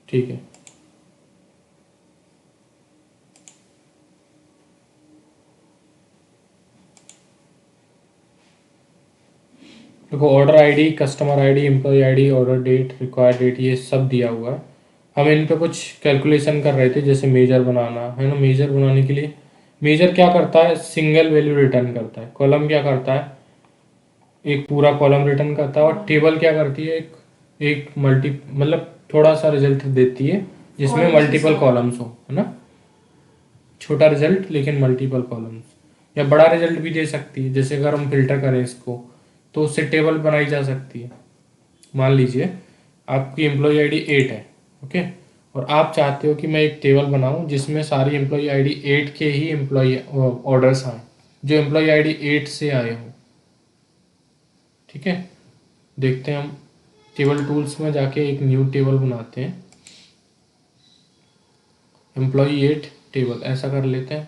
ठीक है। देखो order ID, customer ID, employee ID, order date, required date, ये सब दिया हुआ है। हम इन पे कुछ कैलकुलेशन कर रहे थे, जैसे मेजर बनाना है ना। मेजर बनाने के लिए मेजर क्या करता है, सिंगल वैल्यू रिटर्न करता है। कॉलम क्या करता है, एक पूरा कॉलम रिटर्न करता है। और टेबल क्या करती है, एक एक मल्टी मतलब थोड़ा सा रिजल्ट देती है जिसमें मल्टीपल कॉलम्स हो, है ना। छोटा रिजल्ट लेकिन मल्टीपल कॉलम्स, या बड़ा रिजल्ट भी दे सकती है। जैसे अगर हम फिल्टर करें इसको तो उससे टेबल बनाई जा सकती है। मान लीजिए आपकी एम्प्लॉय आईडी 8 है, ओके, और आप चाहते हो कि मैं एक टेबल बनाऊं जिसमें सारी एम्प्लॉय आईडी 8 के ही एम्प्लॉय ऑर्डर्स आए, जो एम्प्लॉय आईडी 8 से आए हों। ठीक है, देखते हैं हम टेबल टूल्स में जाके एक न्यू टेबल बनाते हैं। एम्प्लॉय 8 टेबल ऐसा कर लेते हैं।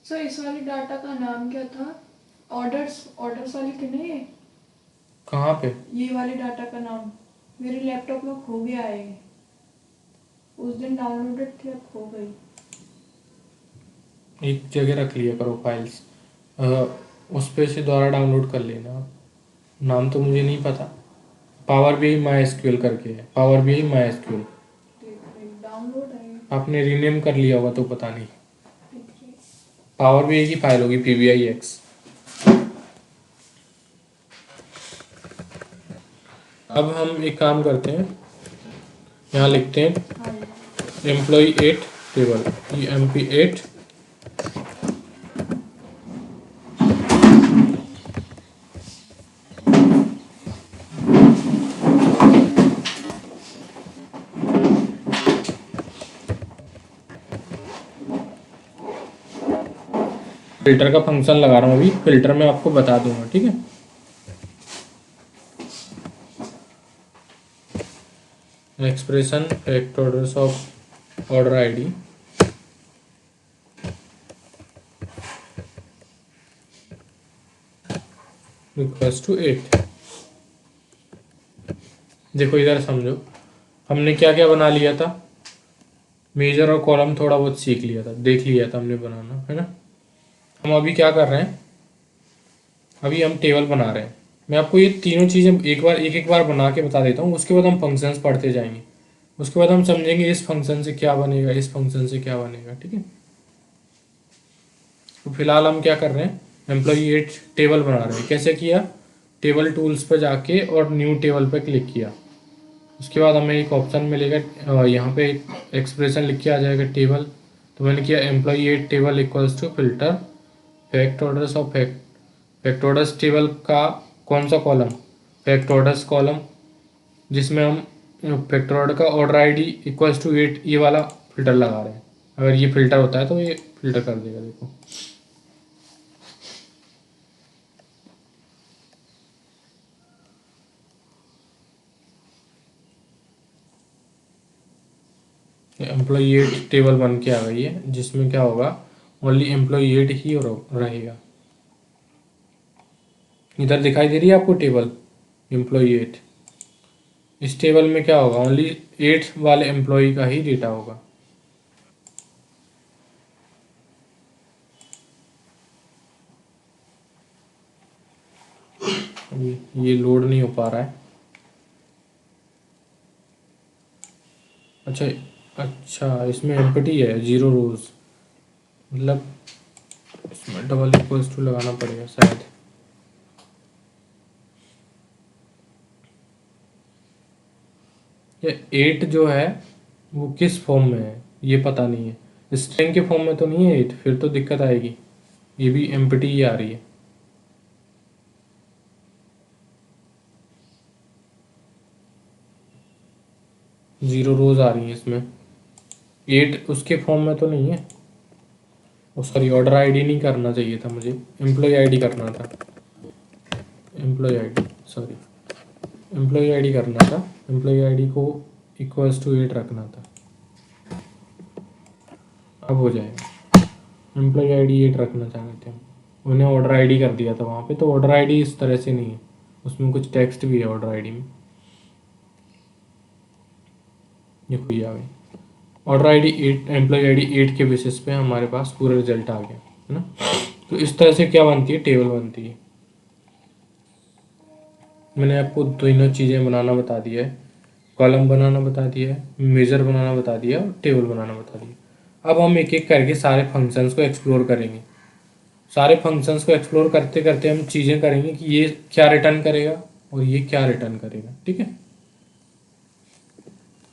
सर इस वाली डाटा का नाम क्या था? ऑर्डर्स वाली थी ना ये? कहाँ पे? ये वाले डाटा का नाम मेरे लैपटॉप में खो गया है। उस दिन डाउनलोडेड थी, अब खो गई। एक जगह रख लिया करो फाइल्स, उस पे से दोबारा डाउनलोड कर लेना आप। नाम तो मुझे नहीं पता। Power B I MySQL करके है, power B I MySQL. Download है। आपने रीनेम कर लिया होगा तो पता नहीं। पावर बी आई की फाइल होगी PBIX। अब हम एक काम करते हैं, यहाँ लिखते हैं एम्प्लॉय 8 टेबल, EMP8। फिल्टर का फंक्शन लगा रहा हूँ अभी, फिल्टर में आपको बता दूंगा, ठीक है। Expression fact orders of order ID equals to 8। देखो इधर समझो, हमने क्या क्या बना लिया था। मेजर और कॉलम थोड़ा बहुत सीख लिया था, देख लिया था हमने बनाना, है ना। हम अभी क्या कर रहे हैं, अभी हम टेबल बना रहे हैं। मैं आपको ये तीनों चीज़ें एक एक बार बना के बता देता हूँ, उसके बाद हम फंक्शंस पढ़ते जाएंगे। उसके बाद हम समझेंगे इस फंक्शन से क्या बनेगा, इस फंक्शन से क्या बनेगा, ठीक है। तो फिलहाल हम क्या कर रहे हैं, एम्प्लॉय 8 टेबल बना रहे हैं। कैसे किया, टेबल टूल्स पर जाके और न्यू टेबल पर क्लिक किया। उसके बाद हमें एक ऑप्शन मिलेगा, यहाँ पे एक एक्सप्रेशन लिख के आ जाएगा टेबल। तो मैंने किया employee 8 table equals to filter fact orders of fact orders table का कौन सा कॉलम, फैक्ट ऑर्डर्स कॉलम, जिसमें हम फैक्ट ऑर्डर का ऑर्डर आईडी इक्वल्स टू 8 ये वाला फिल्टर लगा रहे हैं। अगर ये फिल्टर होता है तो ये फिल्टर कर देगा। देखो एम्प्लॉय 8 टेबल बन के आ गई है, जिसमें क्या होगा, ओनली एम्प्लॉय 8 ही रहेगा। इधर दिखाई दे रही है आपको टेबल एम्प्लॉय 8। इस टेबल में क्या होगा, ओनली 8 वाले एम्प्लॉय का ही डेटा होगा। अभी ये लोड नहीं हो पा रहा है। अच्छा, अच्छा इसमें एम्प्टी है, 0 रोज, मतलब इसमें डबल इक्वल्स टू लगाना पड़ेगा शायद। ये 8 जो है वो किस फॉर्म में है ये पता नहीं है। स्ट्रिंग के फॉर्म में तो नहीं है 8, फिर तो दिक्कत आएगी। ये भी एम्प्टी ही आ रही है। 0 रोज आ रही है इसमें, 8 उसके फॉर्म में तो नहीं है। वो सॉरी, ऑर्डर आईडी नहीं करना चाहिए था मुझे, एम्प्लॉय आईडी करना था। Employee ID, sorry, employee ID करना था। एम्प्लॉय आईडी को इक्वल्स टू 8 रखना था। अब हो जाएगा। एम्प्लॉय आईडी 8 रखना चाह रहे थे हम, उन्हें ऑर्डर आईडी कर दिया था वहाँ पे। तो ऑर्डर आईडी इस तरह से नहीं है, उसमें कुछ टेक्स्ट भी है ऑर्डर आईडी में। ये आ गई ऑर्डर आईडी 8, एम्प्लॉय आईडी 8 के बेसिस पे हमारे पास पूरा रिजल्ट आ गया, है ना। तो इस तरह से क्या बनती है, टेबल बनती है। मैंने आपको दोनों चीज़ें बनाना बता दिया है, कॉलम बनाना बता दिया है, मेजर बनाना बता दिया और टेबल बनाना बता दिया। अब हम एक एक करके सारे फंक्शंस को एक्सप्लोर करेंगे। सारे फंक्शंस को एक्सप्लोर करते करते हम चीज़ें करेंगे कि ये क्या रिटर्न करेगा और ये क्या रिटर्न करेगा, ठीक है।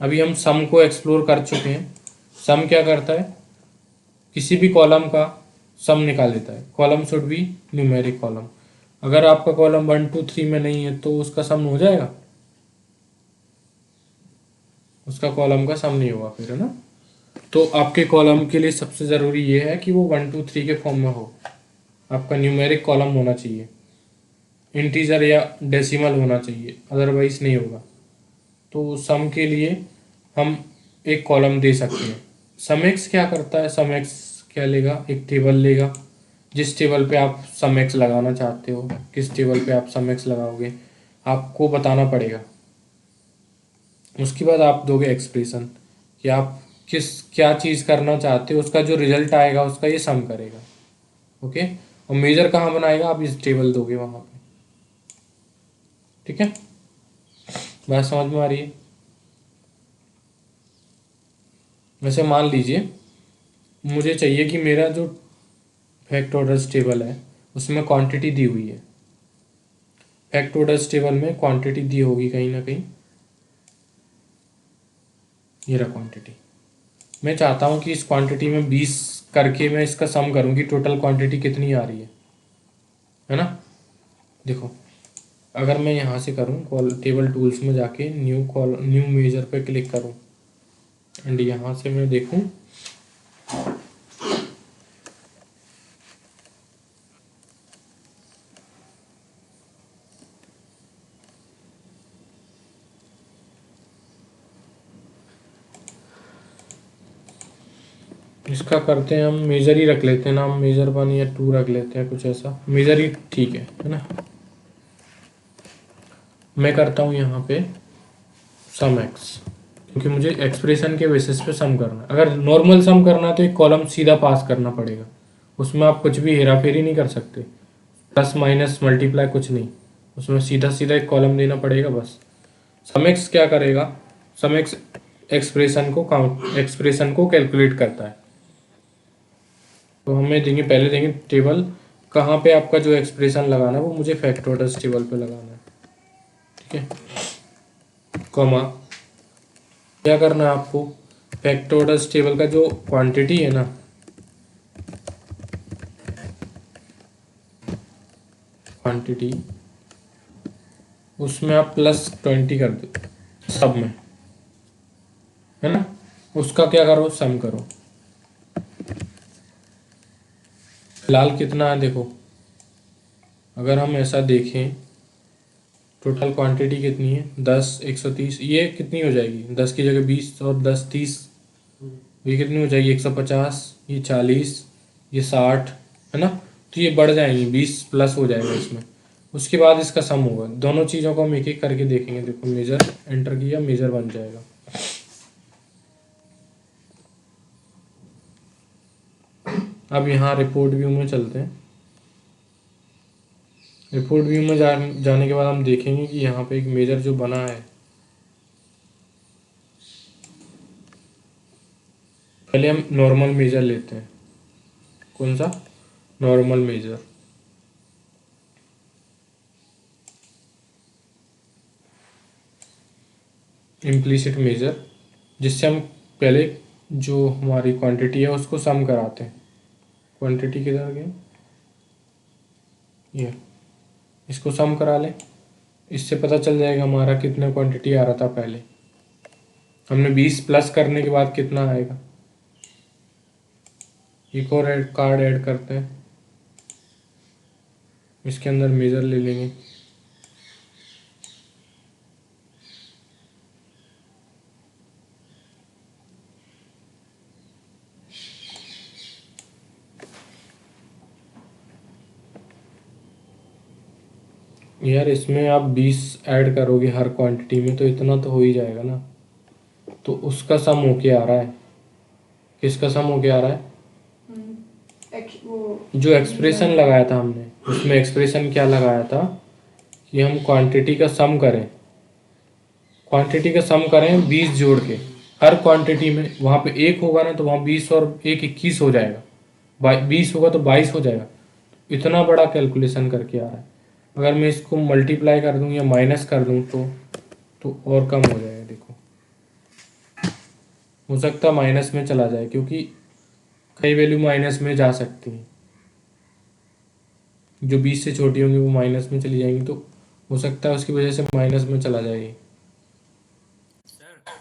अभी हम सम को एक्सप्लोर कर चुके हैं। सम क्या करता है, किसी भी कॉलम का सम निकाल देता है। Column should be numeric column. अगर आपका कॉलम 1 2 3 में नहीं है तो उसका सम हो जाएगा, उसका कॉलम का सम नहीं होगा फिर, है ना। तो आपके कॉलम के लिए सबसे ज़रूरी ये है कि वो 1 2 3 के फॉर्म में हो, आपका न्यूमेरिक कॉलम होना चाहिए, इंटीजर या डेसिमल होना चाहिए, अदरवाइज नहीं होगा। तो सम के लिए हम एक कॉलम दे सकते हैं। सम एक्स क्या करता है, सम एक्स क्या लेगा, एक टेबल लेगा। जिस टेबल पे आप सम एक्स लगाना चाहते हो, किस टेबल पे आप सम एक्स लगाओगे आपको बताना पड़ेगा। उसके बाद आप दोगे एक्सप्रेशन कि आप किस क्या चीज़ करना चाहते हो, उसका जो रिजल्ट आएगा उसका ये सम करेगा, ओके। और मेजर कहाँ बनाएगा, आप इस टेबल दोगे वहाँ पे, ठीक है। बात समझ में आ रही है। वैसे मान लीजिए मुझे चाहिए कि मेरा जो फैक्ट ऑर्डर्स टेबल है उसमें क्वांटिटी दी हुई है। फैक्ट ऑर्डर्स टेबल में क्वांटिटी दी होगी कहीं ना कहीं, ये रहा क्वांटिटी। मैं चाहता हूँ कि इस क्वांटिटी में 20 करके मैं इसका सम करूँ कि टोटल क्वांटिटी कितनी आ रही है ना। देखो अगर मैं यहाँ से करूँ कॉल टेबल टूल्स में जाके न्यू मेजर पे क्लिक करूँ एंड यहाँ से मैं देखूँ इसका करते हैं हम मेजर ही रख लेते हैं नाम, मेजर 1 या 2 रख लेते हैं, कुछ ऐसा मेजर ही ठीक है ना। मैं करता हूँ यहाँ पे सम एक्स, क्योंकि मुझे एक्सप्रेशन के बेसिस पे सम करना है। अगर नॉर्मल सम करना है तो एक कॉलम सीधा पास करना पड़ेगा, उसमें आप कुछ भी हेरा फेरी नहीं कर सकते, प्लस माइनस मल्टीप्लाई कुछ नहीं, उसमें सीधा सीधा एक कॉलम देना पड़ेगा बस। सम एक्स क्या करेगा, सम एक्स एक्सप्रेशन को कैलकुलेट करता है। तो हमें देंगे, पहले देंगे टेबल, कहाँ पे आपका जो एक्सप्रेशन लगाना है वो मुझे फैक्ट ऑर्डर्स टेबल पे लगाना है, ठीक है। कॉमा क्या करना है आपको, फैक्ट ऑर्डर्स टेबल का जो क्वांटिटी है ना, क्वांटिटी उसमें आप +20 कर दो सब में, है ना। उसका क्या करो, सम करो। फिलहाल कितना है देखो, अगर हम ऐसा देखें टोटल क्वांटिटी कितनी है 10 130, ये कितनी हो जाएगी 10 की जगह 20 और 10 30, ये कितनी हो जाएगी 150, ये 40, ये 60, है ना। तो ये बढ़ जाएंगी 20 प्लस हो जाएगा इसमें। उसके बाद इसका सम होगा। दोनों चीज़ों को हम एक एक करके देखेंगे। देखो मेजर एंटर किया, मेजर बन जाएगा। अब यहाँ रिपोर्ट व्यू में चलते हैं। रिपोर्ट व्यू में जाने के बाद हम देखेंगे कि यहाँ पे एक मेजर जो बना है, पहले हम नॉर्मल मेजर लेते हैं। कौन सा, नॉर्मल मेजर। इम्प्लिसिट मेजर, जिससे हम पहले जो हमारी क्वांटिटी है उसको सम कराते हैं। क्वांटिटी किधर गई, ये, इसको सम करा लें, इससे पता चल जाएगा हमारा कितना क्वांटिटी आ रहा था पहले। हमने 20 प्लस करने के बाद कितना आएगा। एक और कार्ड ऐड करते हैं, इसके अंदर मेजर ले लेंगे। यार इसमें आप 20 ऐड करोगे हर क्वांटिटी में तो इतना तो हो ही जाएगा ना। तो उसका सम होके आ रहा है। किसका सम होके आ रहा है? वो जो एक्सप्रेशन लगाया था हमने, उसमें एक्सप्रेशन क्या लगाया था कि हम क्वांटिटी का सम करें, क्वांटिटी का सम करें 20 जोड़ के। हर क्वांटिटी में वहाँ पे एक होगा ना, तो वहाँ 20 और एक 21 हो जाएगा, 20 होगा तो 22 हो जाएगा। इतना बड़ा कैलकुलेशन करके आ रहा है। अगर मैं इसको मल्टीप्लाई कर दूं या माइनस कर दूं तो और कम हो जाएगा। देखो, हो सकता है माइनस में चला जाए, क्योंकि कई वैल्यू माइनस में जा सकती हैं। जो 20 से छोटी होंगी वो माइनस में चली जाएंगी, तो हो सकता है उसकी वजह से माइनस में चला जाएगी। सर,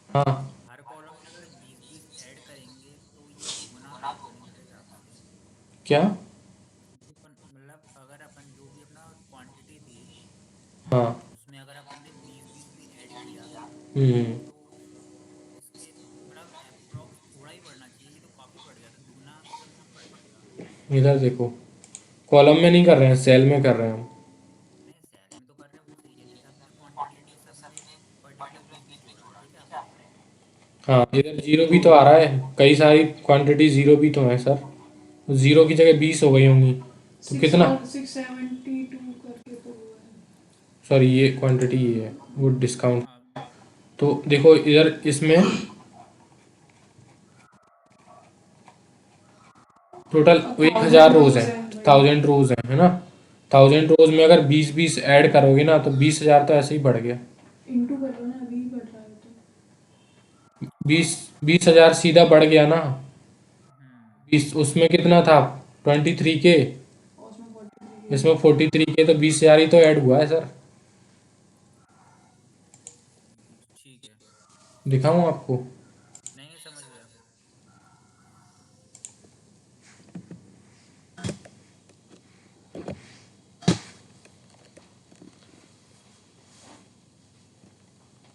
हाँ, हर कॉलम में अगर 20-20 ऐड करेंगे तो ये दुगना हो जाएगा नहीं मेरे हिसाब से। क्या? मतलब अगर अपन जो भी अपना क्वांटिटी थी हाँ। उसमें अगर अपन ने 20-20 भी ऐड किया हम्म। तो इसके मतलब अप्रोक्स थोड़ा ही बढ़ना चाहिए, ये तो काफ़ी बढ़ गया, तो दुगना क्यों बढ़ जाएगा। इधर देखो, कॉलम में नहीं कर रहे हैं, सेल में कर रहे हैं हम। नहीं, सेल में तो कर रहे हैं, वो सही है, जैसे अपने क्वांटिटी सब में पर्टिकुलर 20-20 जोड़ा ठीक है आपने। हाँ, इधर जीरो भी तो आ रहा है, कई सारी क्वांटिटी जीरो भी तो है सर। तो जीरो की जगह 20 हो गई होंगी, तो कितना? 672 करके तो हुआ है। सॉरी, ये क्वांटिटी ये है, वो डिस्काउंट। हाँ। तो देखो इधर इसमें टोटल और 1000 रोज है, 1000 रोज है ना। 1000 रोज में अगर 20-20 ऐड करोगे ना, तो 20,000 तो ऐसे ही बढ़ गया। इंटू कर लो ना, अभी बढ़ रहा है तो। 20,000 सीधा बढ़ गया ना। हम्म। 20 उसमें कितना था? 23K। और उसमें 43 इसमें 43K, तो 20,000 ही तो ऐड हुआ है सर। ठीक है। दिखाऊं आपको? नहीं नहीं, समझ गया।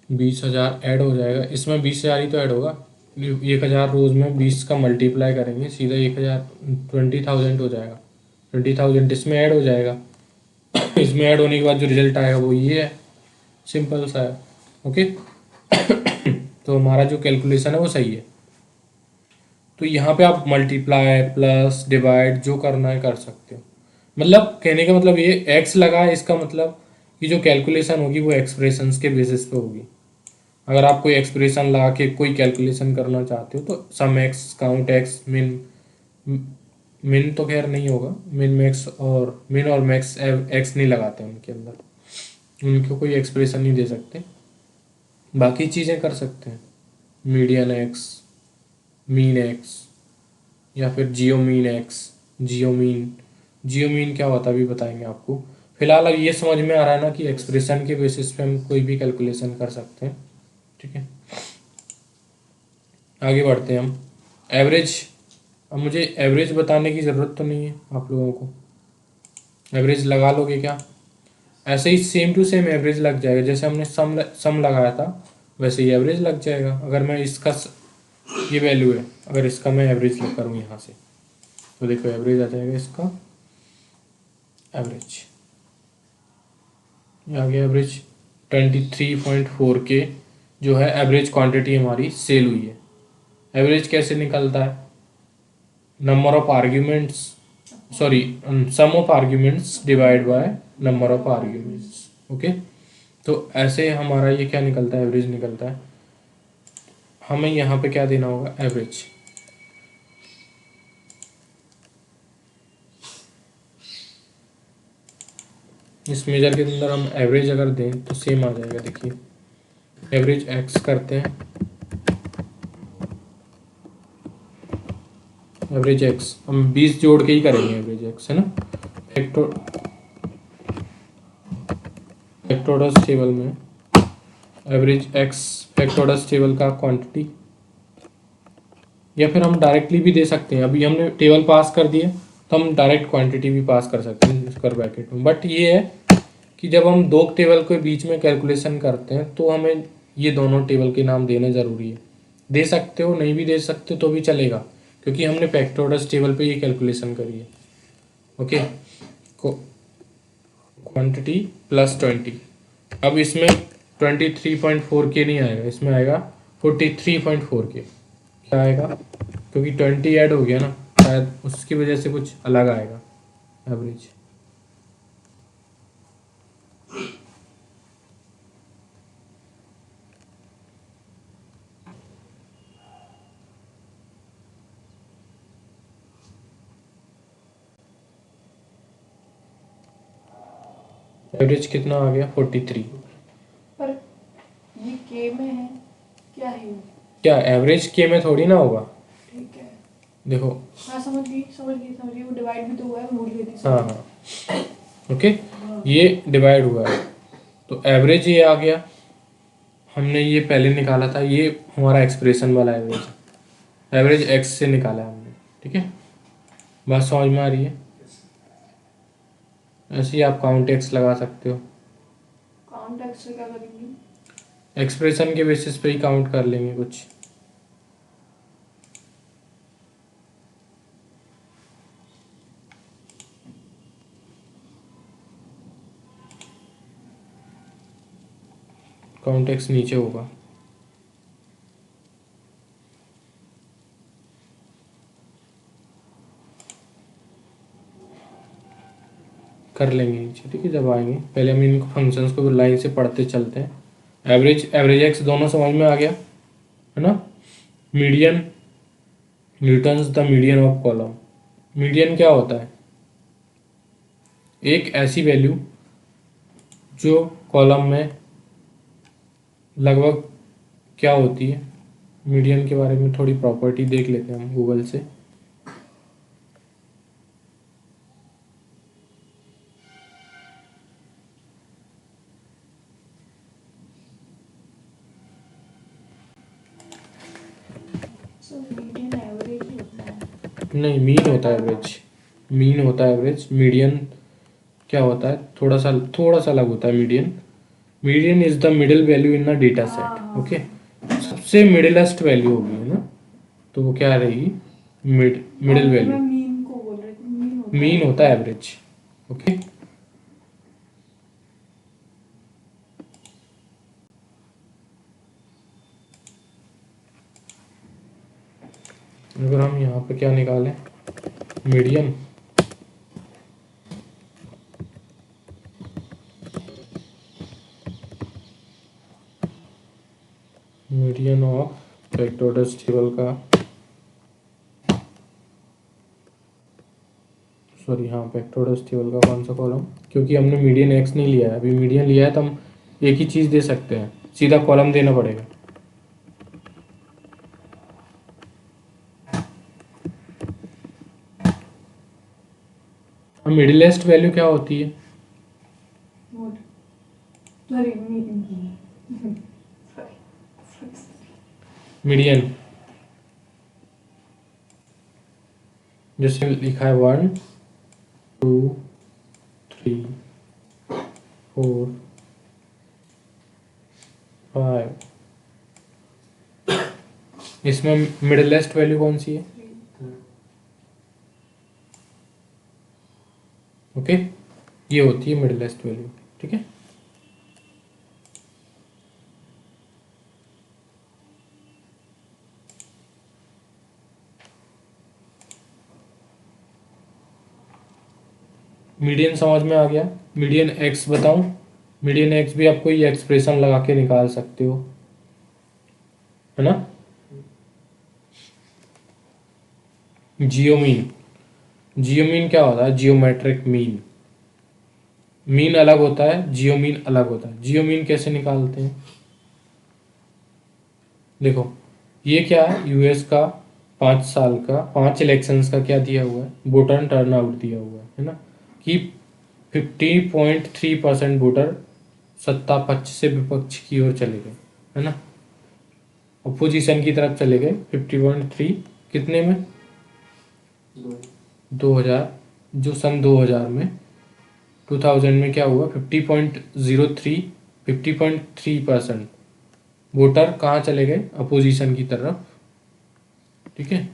20,000 ऐड हो जाएगा इसमें, 20,000 ही तो ऐड होगा। 1,000 रोज में 20 का मल्टीप्लाई करेंगे, सीधा 1,000 20,000 हो जाएगा। 20,000 इसमें ऐड हो जाएगा। इसमें ऐड होने के बाद जो रिजल्ट आएगा वो ये है, सिंपल सा है। ओके। तो हमारा जो कैलकुलेशन है वो सही है। तो यहाँ पे आप मल्टीप्लाई प्लस डिवाइड जो करना है कर सकते हो। मतलब कहने का मतलब ये एक्स लगा है, इसका मतलब कि जो कैलकुलेशन होगी वो एक्सप्रेशंस के बेसिस पे होगी। अगर आप कोई एक्सप्रेशन लगा के कोई कैलकुलेशन करना चाहते हो, तो सम एक्स, काउंट एक्स, मिन, मिन तो खैर नहीं होगा, मिन और मैक्स एक्स नहीं लगाते उनके अंदर, उनको कोई एक्सप्रेशन नहीं दे सकते। बाकी चीज़ें कर सकते हैं, मीडियन एक्स, मीन एक्स, या फिर जियो मीन एक्स, जियो मीन। जियो मीन क्या होता है अभी बताएंगे आपको। फिलहाल अब ये समझ में आ रहा है ना कि एक्सप्रेशन के बेसिस पे हम कोई भी कैलकुलेशन कर सकते हैं। ठीक है, आगे बढ़ते हैं हम। एवरेज। अब मुझे एवरेज बताने की ज़रूरत तो नहीं है आप लोगों को, एवरेज लगा लोगे क्या? ऐसे ही सेम टू सेम एवरेज लग जाएगा, जैसे हमने सम लगाया था वैसे ही एवरेज लग जाएगा। अगर मैं इसका ये वैल्यू है, अगर इसका मैं एवरेज करूँ यहाँ से, तो देखो एवरेज आ जाएगा इसका, एवरेज ये आ गया एवरेज 23.4K जो है एवरेज क्वांटिटी हमारी सेल हुई है। एवरेज कैसे निकलता है? Number of arguments, sorry, sum of arguments divide by number of arguments. Okay, तो ऐसे हमारा ये क्या निकलता है, एवरेज निकलता है। हमें यहाँ पे क्या देना होगा, एवरेज। इस मेजर के अंदर हम एवरेज अगर दें तो सेम आ जाएगा। देखिए एवरेज एक्स करते हैं, एवरेज एक्स हम 20 जोड़ के ही करेंगे, एवरेज एक्स है ना। फैक्टोरस टेबल में एवरेज एक्स, फैक्टोरस टेबल का क्वांटिटी, या फिर हम डायरेक्टली भी दे सकते हैं। अभी हमने टेबल पास कर दिए तो हम डायरेक्ट क्वांटिटी भी पास कर सकते हैं स्क्वायर ब्रैकेट में। बट ये है कि जब हम दो टेबल के बीच में कैलकुलेशन करते हैं तो हमें ये दोनों टेबल के नाम देने ज़रूरी है। दे सकते हो, नहीं भी दे सकते तो भी चलेगा, क्योंकि हमने फैक्टोरस टेबल पे ये कैलकुलेशन करी है। Okay, quantity plus 20। अब इसमें 23.4K नहीं आएगा, इसमें आएगा 43.4 के क्या आएगा, क्योंकि 20 ऐड हो गया ना, शायद उसकी वजह से कुछ अलग आएगा एवरेज। एवरेज कितना आ गया 43। पर ये के में है, क्या है ये? क्या एवरेज के में थोड़ी ना होगा, ठीक है, देखो। हाँ समझ गई समझ गई समझ गई, वो डिवाइड भी तो हुआ है, भूल गई थी। हाँ हाँ ओके, ये डिवाइड हुआ है तो एवरेज ये आ गया। हमने ये पहले निकाला था, ये हमारा एक्सप्रेशन वाला एवरेज, एवरेज एक्स से निकाला है हमने, ठीक है। बात समझ में आ रही है? ऐसे ही आप काउंट एक्स लगा सकते हो, काउंट एक्स से क्या करेंगे? एक्सप्रेशन के बेसिस पे ही काउंट कर लेंगे कुछ। काउंट एक्स नीचे होगा, कर लेंगे नीचे, ठीक है जब आएंगे। पहले हम इनको फंक्शंस को लाइन से पढ़ते चलते हैं। एवरेज, एवरेज एक्स दोनों समझ में आ गया है ना। Median, Newton's the median of column. Median क्या होता है? एक ऐसी वैल्यू जो कॉलम में लगभग क्या होती है। मीडियन के बारे में थोड़ी प्रॉपर्टी देख लेते हैं हम गूगल से। सो मीडियन एवरेज ही होता है। नहीं, मीन होता है एवरेज, मीन होता है एवरेज। मीडियन क्या होता है, थोड़ा सा अलग होता है median. Median is the middle value in the data set, okay. सबसे मिडिलेस्ट वैल्यू होगी है ना, तो वो क्या रहेगी, मिडिल मैं वैल्यू। मीन को बोल रही थी, मीन होता मीन है। होता है एवरेज, ओके। अगर हम यहाँ पे क्या निकालें, median, median of vectors table का, सॉरी हाँ वेक्टोर्स टेबल का कौन सा कॉलम, क्योंकि हमने मीडियन एक्स नहीं लिया है अभी। मीडियन लिया है तो हम एक ही चीज़ दे सकते हैं, सीधा कॉलम देना पड़ेगा। मिडिलेस्ट वैल्यू क्या होती है? मोड, सॉरी मीन, मीडियन, जैसे लिखा है 1 2 3 4 5, इसमें मिडिलेस्ट वैल्यू कौन सी है? ओके, ये होती है मिडिलेस्ट वैल्यू, ठीक है। मीडियन समझ में आ गया। मीडियन एक्स बताऊं? मीडियन एक्स भी आपको ये एक्सप्रेशन लगा के निकाल सकते हो, है ना। जियोमीन, जियोमीन क्या होता है? Geometric mean. मीन अलग होता है, जियोमीन अलग होता है। जियोमीन कैसे निकालते हैं, देखो ये क्या है, यूएस का 5 साल का 5 इलेक्शंस का क्या दिया हुआ है, वोटर टर्नआउट दिया हुआ है ना, कि 50.3% वोटर सत्ता पक्ष से विपक्ष की ओर चले गए, है ना। अपोजिशन की तरफ चले गए 50.3, कितने में, 2000, जो सन 2000 में 2000 में क्या हुआ, 50.03, 50.3% वोटर कहाँ चले गए, अपोजिशन की तरफ, ठीक है,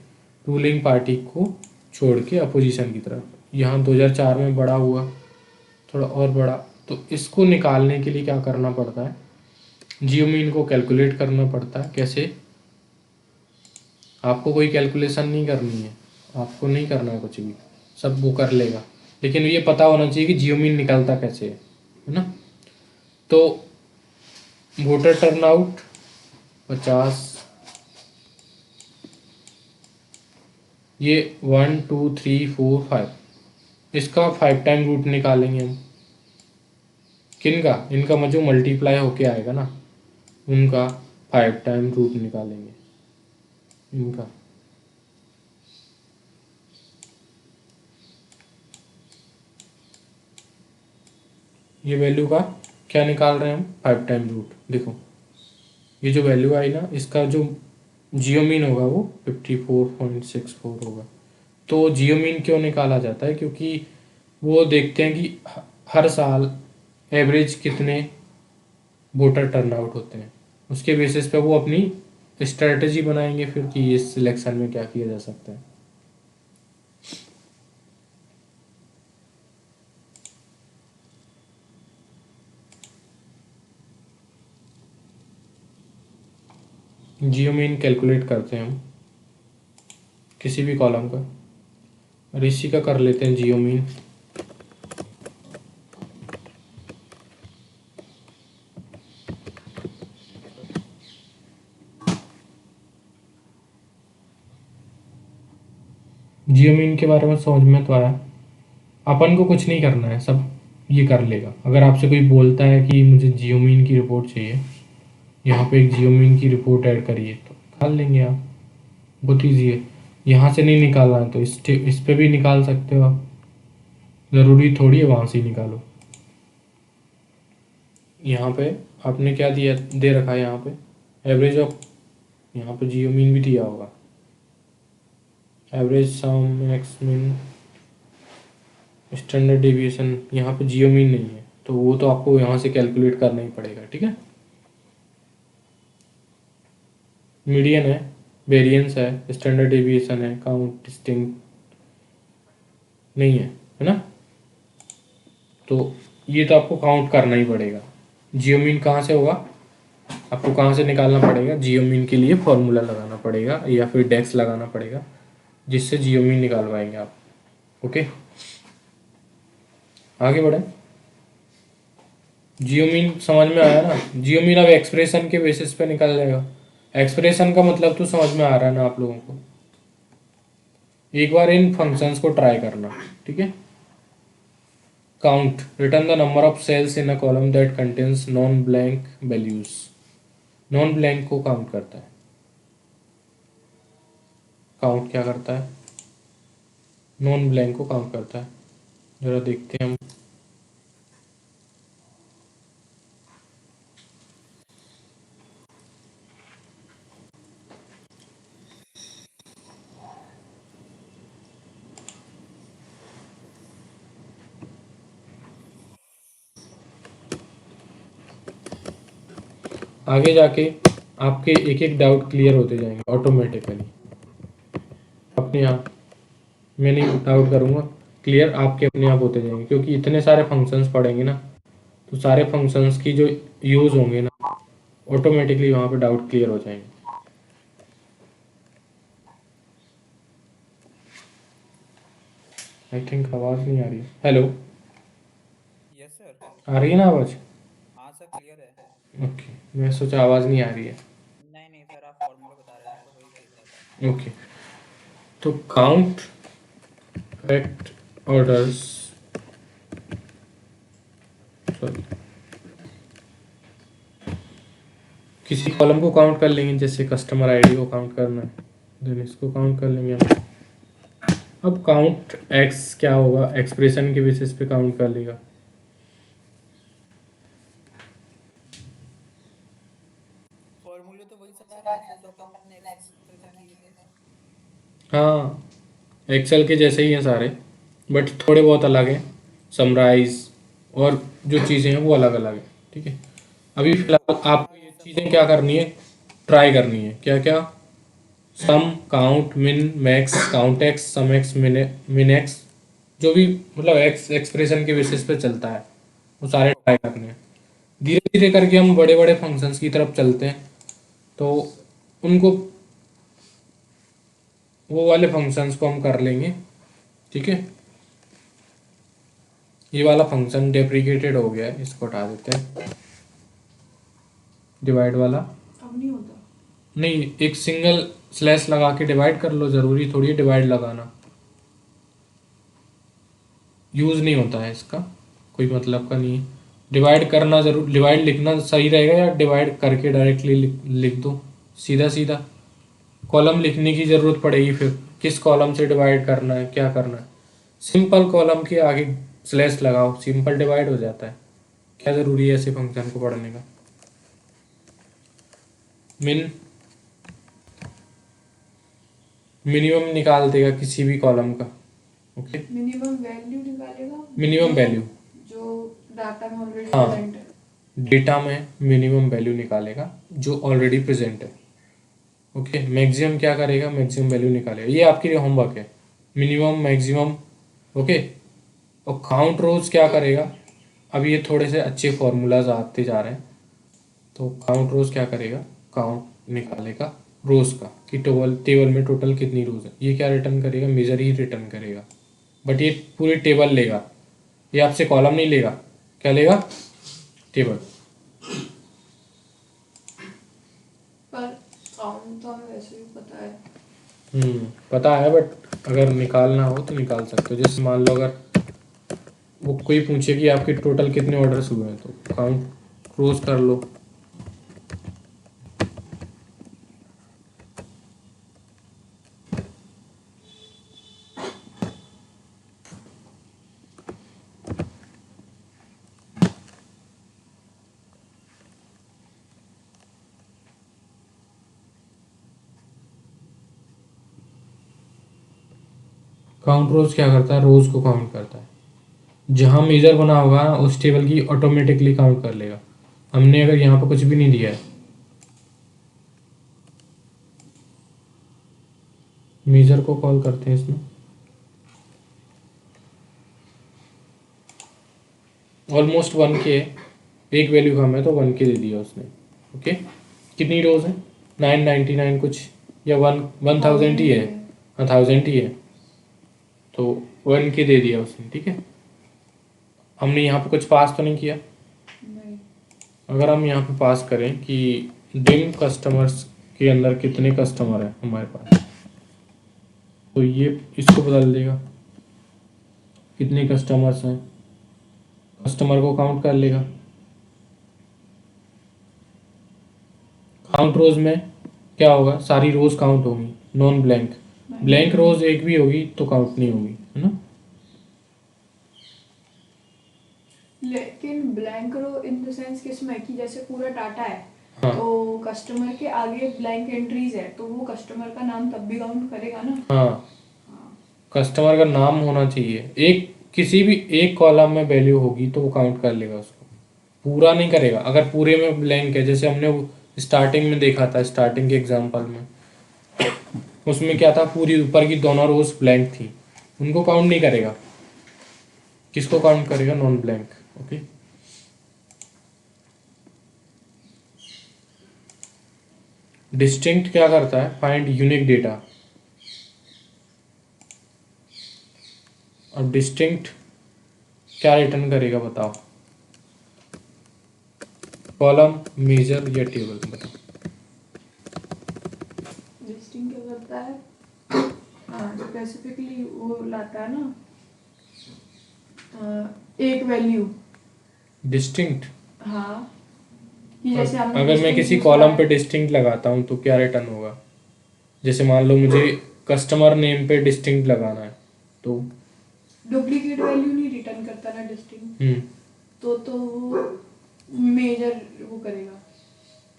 रूलिंग पार्टी को छोड़ के अपोजिशन की तरफ। यहाँ 2004 में बड़ा हुआ, थोड़ा और बड़ा। तो इसको निकालने के लिए क्या करना पड़ता है, जियोमीन को कैलकुलेट करना पड़ता है। कैसे, आपको कोई कैलकुलेशन नहीं करनी है, आपको नहीं करना है कुछ भी, सब वो कर लेगा। लेकिन ये पता होना चाहिए कि जियो मीन निकलता कैसे है ना। तो वोटर टर्नआउट 50, ये 1 2 3 4 5, इसका 5 टाइम रूट निकालेंगे हम। किन का? इनका जो मल्टीप्लाई होके आएगा ना, उनका 5 टाइम रूट निकालेंगे इनका। ये वैल्यू का क्या निकाल रहे हैं हम? 5 टाइम रूट। देखो ये जो वैल्यू आई ना, इसका जो जियो मीन होगा वो 54.64 होगा। तो जियो मीन क्यों निकाला जाता है? क्योंकि वो देखते हैं कि हर साल एवरेज कितने वोटर टर्नआउट होते हैं, उसके बेसिस पे वो अपनी स्ट्रेटजी बनाएंगे फिर कि इस सिलेक्शन में क्या किया जा सकता है। जियो मीन कैलकुलेट करते हैं हम किसी भी कॉलम का, और इसी का कर लेते हैं जियो मीन। जियो मीन के बारे में समझ में तो आया। अपन को कुछ नहीं करना है, सब ये कर लेगा। अगर आपसे कोई बोलता है कि मुझे जियो मीन की रिपोर्ट चाहिए, यहाँ पे एक जियो मीन की रिपोर्ट ऐड करिए, तो निकाल लेंगे आप, बहुत ईजी है। यहाँ से नहीं निकालना है तो इस पे भी निकाल सकते हो आप, ज़रूरी थोड़ी है वहाँ से ही निकालो। यहाँ पे आपने क्या दिया, दे रखा है यहाँ पे एवरेज ऑफ, यहाँ पे जियो मीन भी दिया होगा, एवरेज सम एक्स मीन स्टैंडर्ड डेविएशन। यहाँ पे जियो मीन नहीं है तो वो तो आपको यहाँ से कैलकुलेट करना ही पड़ेगा, ठीक है। मीडियन है, वेरिएंस है, स्टैंडर्ड डेविएशन है, काउंट डिस्टिंक्ट नहीं है ना। तो ये तो आपको काउंट करना ही पड़ेगा। जियो मीन कहाँ से होगा, आपको कहाँ से निकालना पड़ेगा? जियो मीन के लिए फॉर्मूला लगाना पड़ेगा या फिर डेक्स लगाना पड़ेगा, जिससे जियो मीन निकाल पाएंगे आप। ओके, आगे बढ़े। जियो मीन समझ में आया ना? जियो मीन अब एक्सप्रेशन के बेसिस पे निकल जाएगा। एक्सप्रेशन का मतलब तो समझ में आ रहा है ना आप लोगों को? एक बार इन फंक्शंस को ट्राई करना, ठीक है। Count, return the number of cells in a column that contains non blank values. Non blank को काउंट करता है। काउंट क्या करता है? नॉन ब्लैंक को काउंट करता है। जरा देखते हैं हम। आगे जाके आपके एक एक डाउट क्लियर होते जाएंगे ऑटोमेटिकली अपने आप। मैं नहीं डाउट करूँगा, क्लियर आपके अपने आप होते जाएंगे, क्योंकि इतने सारे फंक्शंस पढ़ेंगे ना, तो सारे फंक्शंस की जो यूज़ होंगे ना, ऑटोमेटिकली वहाँ पे डाउट क्लियर हो जाएंगे। आई थिंक आवाज़ नहीं आ रही है। Hello, yes sir. आ रही है ना आवाज़? हाँ सर, क्लियर है। ओके, मैं सोचा आवाज़ नहीं आ रही है। नहीं नहीं सर, आप फॉर्मूला बता रहे थे तो वही देख रहा था। ओके, तो काउंट करेक्ट ऑर्डर्स, सॉरी, किसी कॉलम को काउंट कर लेंगे, जैसे कस्टमर आईडी को काउंट करना है, देन इसको काउंट कर लेंगे हम। अब काउंट एक्स क्या होगा, एक्सप्रेशन के बेसिस पे काउंट कर लेगा। फॉर्मूले तो वही सारे हैं सर जो अपन ने एक्सेल में किए थे। हाँ, एक्सेल के जैसे ही हैं सारे, बट थोड़े बहुत अलग हैं। समराइज और जो चीज़ें हैं वो अलग अलग हैं, ठीक है। अभी फिलहाल आपको ये चीज़ें क्या करनी है, ट्राई करनी है। क्या क्या? सम, काउंट, मिन, मैक्स, काउंट एक्स, सम एक्स, मिन एक्स, जो भी मतलब एक्स एक्सप्रेशन के बेसिस पे चलता है, वो सारे ट्राई करने हैं। धीरे धीरे करके हम बड़े बड़े फंक्शंस की तरफ चलते हैं, तो उनको वो वाले फंक्शंस को हम कर लेंगे, ठीक है। ये वाला फंक्शन डेप्रिकेटेड हो गया है, इसको हटा देते हैं, डिवाइड वाला। अब नहीं होता। नहीं, एक सिंगल स्लैश लगा के डिवाइड कर लो, ज़रूरी थोड़ी डिवाइड लगाना, यूज़ नहीं होता है इसका, कोई मतलब का नहीं है। डिवाइड करना ज़रूर, डिवाइड लिखना सही रहेगा या डिवाइड करके डायरेक्टली लिख दो सीधा सीधा। कॉलम लिखने की ज़रूरत पड़ेगी, फिर किस कॉलम से डिवाइड करना है, क्या करना है। सिंपल कॉलम के आगे स्लैश लगाओ, सिंपल डिवाइड हो जाता है। क्या ज़रूरी है ऐसे फंक्शन को पढ़ने का। मिनिमम निकाल देगा किसी भी कॉलम का, ओके। मिनिमम वैल्यू निकालेगा, मिनिमम वैल्यू, जो डाटा में ऑलरेडी हाँ, प्रेजेंट है। डेटा में मिनिमम वैल्यू निकालेगा जो ऑलरेडी प्रेजेंट है, ओके। मैक्सिमम क्या करेगा, मैक्सिमम वैल्यू निकालेगा। ये आपके लिए होमवर्क है, मिनिमम मैक्सिमम, ओके। और काउंट रोज क्या करेगा, अब ये थोड़े से अच्छे फॉर्मूलाज आते जा रहे हैं। तो काउंट रोज क्या करेगा, काउंट निकालेगा रोज का कि टेबल में टोटल कितनी रोज है। ये क्या रिटर्न करेगा, मेजर ही रिटर्न करेगा, बट ये पूरी टेबल लेगा, ये आपसे कॉलम नहीं लेगा। क्या लेगा, टेबल। पर काउंट तो हमें वैसे भी पता है। पता है, बट अगर निकालना हो तो निकाल सकते हो। जैसे मान लो अगर वो कोई पूछे कि आपके टोटल कितने ऑर्डर्स हुए हैं, तो काउंट रोज कर लो। काउंट रोज क्या करता है, रोज को काउंट करता है। जहां मेजर बना होगा ना, उस टेबल की ऑटोमेटिकली काउंट कर लेगा। हमने अगर यहाँ पर कुछ भी नहीं दिया है, मेजर को कॉल करते हैं इसमें, ऑलमोस्ट 1K, एक वैल्यू कम है तो 1K दे दिया उसने, ओके। कितनी रोज है, 999 कुछ, या 1000 ही है, हाँ 1000 ही है, तो 1K दे दिया उसने, ठीक है। हमने यहाँ पे कुछ पास तो नहीं किया। नहीं। अगर हम यहाँ पे पास करें कि डिम कस्टमर्स के अंदर कितने कस्टमर हैं हमारे पास, तो ये इसको बदल देगा, कितने कस्टमर्स हैं, कस्टमर को काउंट कर लेगा। काउंट रोज में क्या होगा, सारी रोज काउंट होंगी, नॉन ब्लैंक। ब्लैंक रोज एक भी होगी तो काउंट नहीं होगी, है ना। लेकिन blank row in the sense किसमें कि जैसे पूरा डाटा है, हाँ तो कस्टमर के आगे ब्लैंक एंट्रीज है, तो वो कस्टमर का नाम तब भी काउंट करेगा ना। हाँ, कस्टमर का नाम होना चाहिए, एक किसी भी एक कॉलम में वैल्यू होगी तो वो काउंट कर लेगा उसको, पूरा नहीं करेगा। अगर पूरे में ब्लैंक है, जैसे हमने वो स्टार्टिंग में देखा था, स्टार्टिंग के एग्जांपल में, उसमें क्या था, पूरी ऊपर की दोनों रोज ब्लैंक थी, उनको काउंट नहीं करेगा। किसको काउंट करेगा, नॉन ब्लैंक, ओके। डिस्टिंक्ट क्या करता है, फाइंड यूनिक डेटा। अब डिस्टिंक्ट क्या रिटर्न करेगा बताओ, कॉलम, मेजर या टेबल, बताओ। लिस्टिंग क्या करता है, स्पेसिफिकली वो लाता है ना, एक वैल्यू। डिस्टिंक्ट, हाँ, कि जैसे हमने अगर मैं distinct किसी use कॉलम करा पे है। डिस्टिंक्ट लगाता हूँ तो क्या रिटर्न होगा। जैसे मान लो मुझे कस्टमर नेम पे डिस्टिंक्ट लगाना है, तो डुप्लीकेट वैल्यू नहीं रिटर्न करता ना डिस्टिंक्ट, हम्म, तो वो मेजर वो करेगा।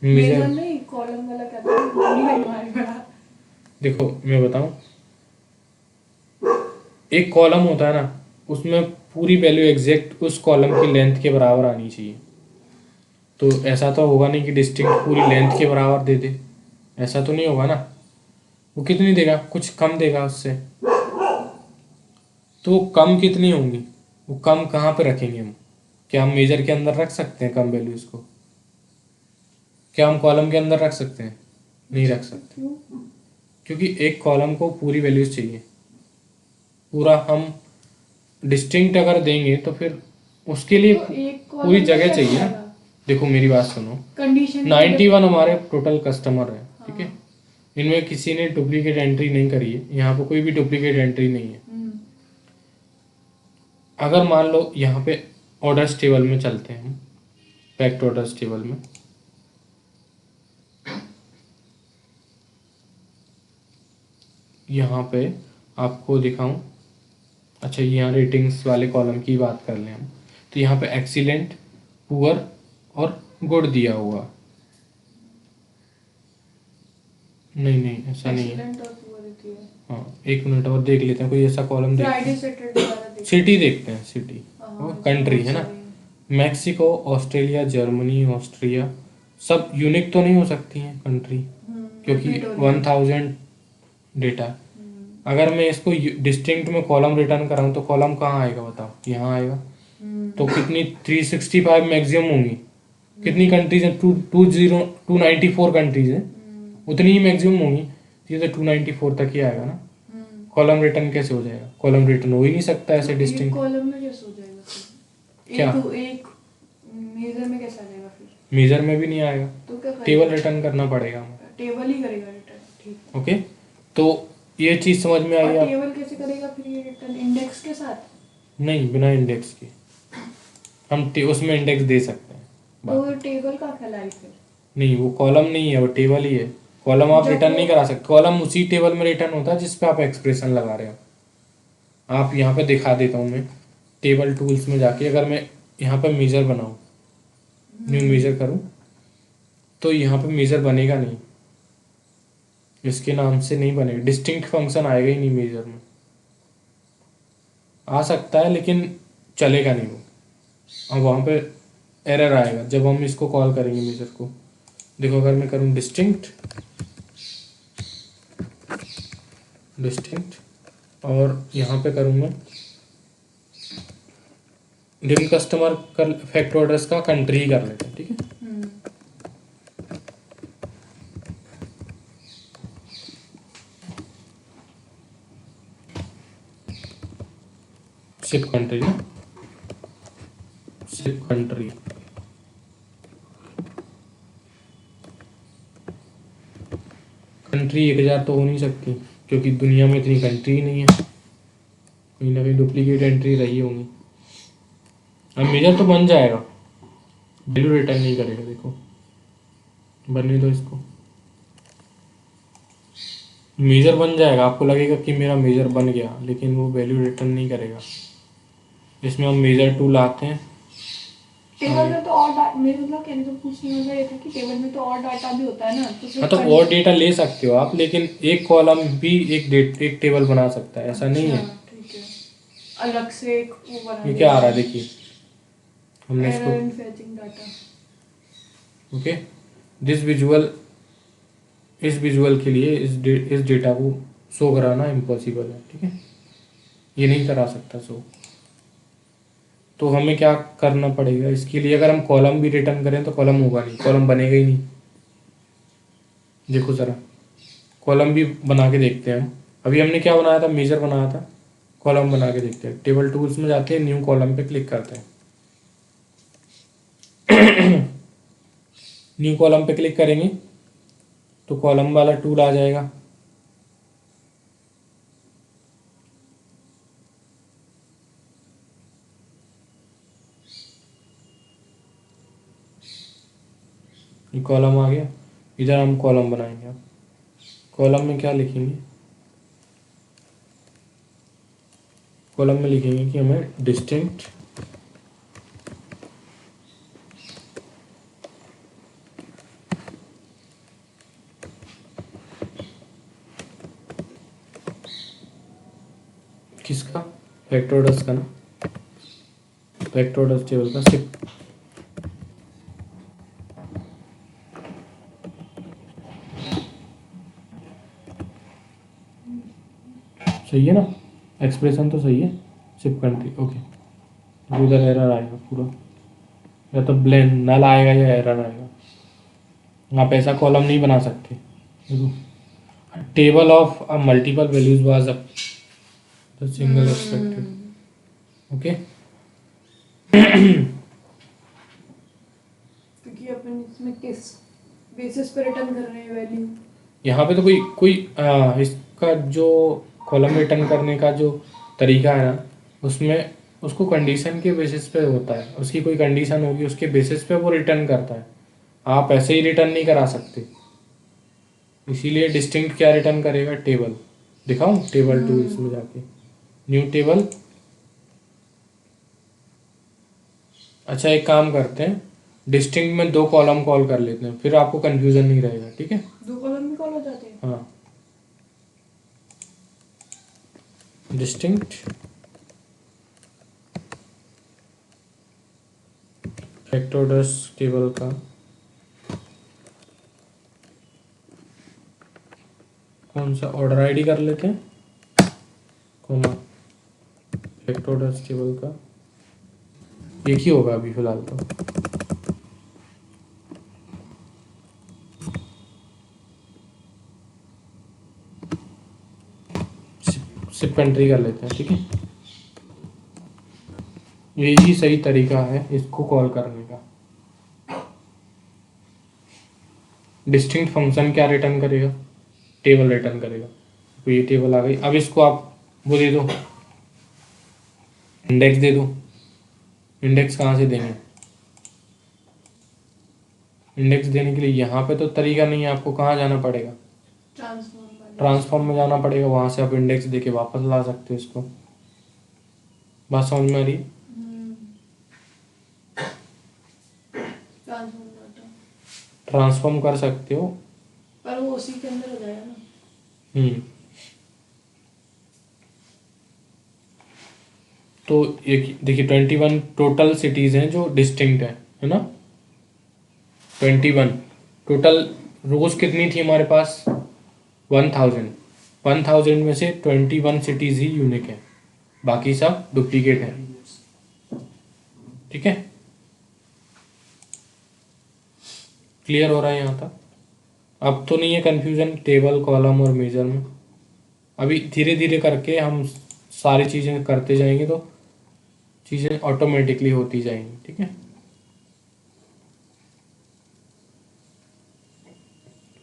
मेजर, मेजर नहीं, कॉलम वाला क्या था, भूल ही गई हमारे बड़ा। देखो मैं बताऊं, एक कॉलम होता है ना, उसमें पूरी वैल्यू एग्जैक्ट उस कॉलम की लेंथ के बराबर आनी चाहिए। तो ऐसा तो होगा नहीं कि डिस्टिंक्ट पूरी लेंथ के बराबर दे दे, ऐसा तो नहीं होगा ना। वो कितनी देगा, कुछ कम देगा उससे। तो कम कितनी होंगी, वो कम कहाँ पे रखेंगे हम, क्या हम मेजर के अंदर रख सकते हैं कम वैल्यूज को, क्या हम कॉलम के अंदर रख सकते हैं, नहीं रख सकते। क्यों? क्योंकि एक कॉलम को पूरी वैल्यूज चाहिए, पूरा हम डिस्टिंक्ट अगर देंगे तो फिर उसके लिए तो एक पूरी कॉलम में जगह कैसे चाहिए ना। आएगा? देखो मेरी बात सुनो, कंडीशन 91 हमारे टोटल कस्टमर है, ठीक है। हाँ। इनमें किसी ने डुप्लीकेट एंट्री नहीं करी है, यहाँ पे कोई भी डुप्लीकेट एंट्री नहीं है। अगर मान लो यहाँ पे ऑर्डर्स टेबल में चलते हैं हम, फैक्ट ऑर्डर्स टेबल में, यहाँ पे आपको दिखाऊं, अच्छा यहाँ रेटिंग्स वाले कॉलम की बात कर लें हम, तो यहाँ पे एक्सीलेंट, पुअर और गुड दिया हुआ। नहीं नहीं ऐसा नहीं है। एक्सीलेंट और पुअर देती है। हाँ एक मिनट और देख लेते हैं, कोई ऐसा कॉलम फ्राइडे देखते हैं। सैटरडे वाला देखते सिटी देखते हैं, सिटी हाँ, और इसमें कंट्री बहुत है ना। सारे हैं। मैक्सिको, ऑस्ट्रेलिया, जर्मनी, ऑस्ट्रिया, सब यूनिक तो नहीं हो सकती हैं कंट्री, क्योंकि repeat हो रही है। 1000 डेटा। अगर मैं इसको डिस्टिंक्ट में कॉलम रिटर्न कराऊँ तो कॉलम कहाँ आएगा बताओ, यहाँ आएगा। तो कितनी 365 मैक्सिमम होंगी, कितनी कंट्रीज हैं, 294 कंट्रीज हैं, उतनी ही मैक्सिमम होंगी। ये तो 294 तक ही आएगा ना। कॉलम रिटर्न कैसे हो जाएगा, कॉलम रिटर्न हो ही नहीं सकता ऐसे एक डिस्टिंक्ट। कॉलम में कैसे हो जाएगा फिर? क्या? एक मेजर में कैसे आ जाएगा फिर? मेजर में भी नहीं आएगा, तो क्या करेगा? टेबल रिटर्न करना पड़ेगा हमें। टेबल ही करेगा रिटर्न, ठीक। ओके, तो ये चीज़ समझ में आई और आप? टेबल कैसे करेगा फिर ये रिटर्न? इंडेक्स के साथ? नहीं, बिना इंडेक्स के हम उसमें इंडेक्स दे सकते हैं। तो टेबल का कहलाई फिर? नहीं वो कॉलम नहीं है, वो टेबल ही है। कॉलम आप जब रिटर्न वो- नहीं करा सकते, कॉलम उसी टेबल में रिटर्न होता है जिस पे आप एक्सप्रेशन लगा रहे हो। आप यहाँ पे दिखा देता हूँ मैं, टेबल टूल्स में जाके अगर मैं यहाँ पे मेजर बनाऊँ, न्यू मेजर करूँ, तो यहाँ पे मेजर बनेगा नहीं, इसके नाम से नहीं बनेगा, डिस्टिंक्ट फंक्शन आएगा ही नहीं मेजर में। आ सकता है लेकिन चलेगा नहीं वो, अब वहाँ पे एरर आएगा जब हम इसको कॉल करेंगे मेजर को। देखो अगर मैं करूँ डिस्टिंक्ट और यहाँ पे करूँ मैं डिम कस्टमर कर फैक्ट ऑर्डर्स का कंट्री कर लेते हैं, ठीक है। शिप कंट्री ना, शिप कंट्री, कंट्री 1000 तो हो नहीं सकती क्योंकि दुनिया में इतनी कंट्री ही नहीं है, कहीं ना कहीं डुप्लीकेट एंट्री रही होंगी। अब मेजर तो बन जाएगा, वैल्यू रिटर्न नहीं करेगा। देखो बनने दो इसको, मेजर बन जाएगा, आपको लगेगा कि मेरा मेजर बन गया, लेकिन वो वैल्यू रिटर्न नहीं करेगा। इसमें हम मेजर टूल आते हैं। टेबल में तो और मेरे मतलब कहने को पूछने वाला ये था कि टेबल में तो और डाटा भी होता है ना, तो फिर मतलब और डेटा ले सकते हो आप, लेकिन एक कॉलम भी एक टेबल बना सकता है, ऐसा नहीं है। ठीक है, अलग से एक वो बना ये क्या आ रहा है देखिए, हमने एरर इसको, in fetching data. Okay, this visual, इस विजुअल के लिए इस डेटा को शो कराना इम्पॉसिबल है, ठीक है, ये नहीं करा सकता शो। तो हमें क्या करना पड़ेगा इसके लिए, अगर हम कॉलम भी रिटर्न करें तो कॉलम होगा नहीं, कॉलम बनेगा ही नहीं। देखो ज़रा कॉलम भी बना के देखते हैं हम, अभी हमने क्या बनाया था, मेजर बनाया था, कॉलम बना के देखते हैं। टेबल टूल्स में जाते हैं, न्यू कॉलम पे क्लिक करते हैं। न्यू कॉलम पे क्लिक करेंगे तो कॉलम वाला टूल आ जाएगा। ये कॉलम आ गया, इधर हम कॉलम बनाएंगे। अब कॉलम में क्या लिखेंगे, कॉलम में लिखेंगे कि हमें डिस्टिंक्ट किसका, फैक्ट ऑर्डर्स का ना, फैक्ट ऑर्डर्स टेबल का सिर्फ सही है ना, एक्सप्रेशन तो सही है, सिर्फ कंट्री, ओके। तो इधर एरर आएगा पूरा, या तो ब्लैंक नल आएगा या एरर आएगा। आप ऐसा कॉलम नहीं बना सकते। देखो table of multiple values was a single expected. Okay, क्योंकि अपन इसमें किस बेसिस पे रिटर्न कर रहे हैं वैल्यू। यहाँ पे तो कोई कोई इसका जो कॉलम रिटर्न करने का जो तरीका है ना, उसमें उसको कंडीशन के बेसिस पे होता है। उसकी कोई कंडीशन होगी, उसके बेसिस पे वो रिटर्न करता है। आप ऐसे ही रिटर्न नहीं करा सकते। इसीलिए डिस्टिंक्ट क्या रिटर्न करेगा, टेबल। दिखाऊं टेबल टू इसमें जाके, न्यू टेबल। अच्छा एक काम करते हैं, डिस्टिंक्ट में 2 कॉलम कॉल कर लेते हैं, फिर आपको कंफ्यूजन नहीं रहेगा। ठीक है, 2 कॉलम भी कॉल हो जाते हैं। हाँ, डिस्टिंक्ट फैक्टोर्स टेबल का कौन सा ऑर्डर आईडी कर लेते हैं, कॉमा फैक्टोर्स टेबल का एक ही होगा अभी फिलहाल तो। सिर्फ एंट्री कर लेते हैं। ठीक है, यही सही तरीका है इसको कॉल करने का। डिस्टिंक्ट फंक्शन क्या रिटर्न करेगा, टेबल रिटर्न करेगा। तो ये टेबल आ गई। अब इसको आप वो दे दो, इंडेक्स दे दो। इंडेक्स कहाँ से देंगे, इंडेक्स देने के लिए यहाँ पे तो तरीका नहीं है, आपको कहाँ जाना पड़ेगा, ट्रांसफॉर्म में जाना पड़ेगा। वहां से आप इंडेक्स देके वापस ला सकते हो इसको। बात समझ में आ रही, ट्रांसफॉर्म कर सकते हो, पर वो उसी के अंदर हो जाएगा ना। तो एक देखिए 21 टोटल सिटीज हैं जो डिस्टिंक्ट है ना। 21 टोटल रोज कितनी थी हमारे पास, 1000। 1000 में से 21 सिटीज ही यूनिक है, बाकी सब डुप्लीकेट है। ठीक है, क्लियर हो रहा है यहाँ तक। अब तो नहीं है कंफ्यूजन टेबल कॉलम और मेजर में। अभी धीरे धीरे करके हम सारी चीज़ें करते जाएंगे तो चीज़ें ऑटोमेटिकली होती जाएंगी। ठीक है,